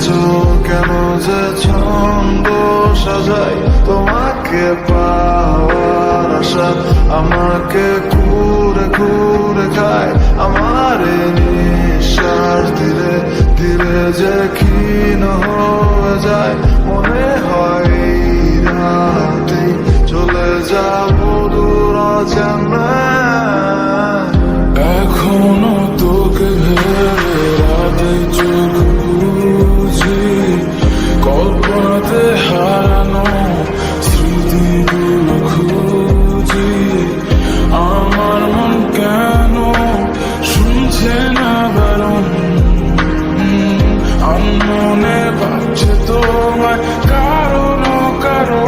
আছো কেন যে ছন্দ সাজাই তোমাকে পাওয়ার আশা আমাকে ঘুরে ঘুরে খায় আমার নিঃশ্বাস ধীরে ধীরে যে ক্ষীণ হয়ে যায় মনে হয় রাতেই চলে যাবো দূর অজানা এখনো তোকে ভেবে রাতে চোখ বুঝি কল্পনাতে হারানো স্মৃতিগুলো খুঁজি আমার মন কেন শুনছে না বারণ মনে ভাবছে তোমায় কারো না কারো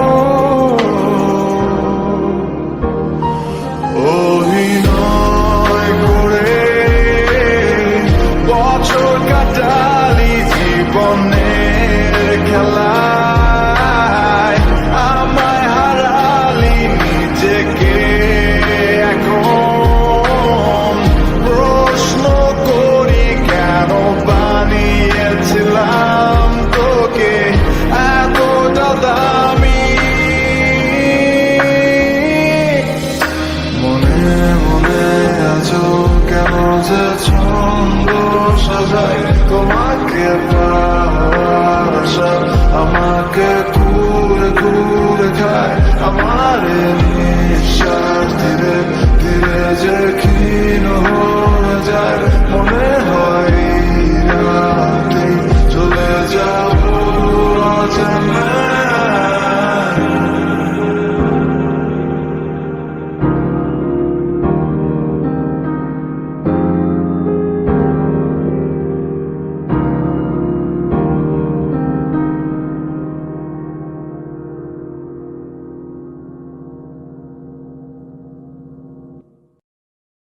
অভিনয় করে বছর কাটালি জীবনের খেলায় আমায় হারালি নিজেকে এখন প্রশ্ন করি কেন বানিয়েছিলাম তোকে এতটা দামি মনে মনে আছো কেন যে ছন্দ সাজাই তোমাকে পাওয়ার আশা আমাকে ঘুরে ঘুরে খায় আমার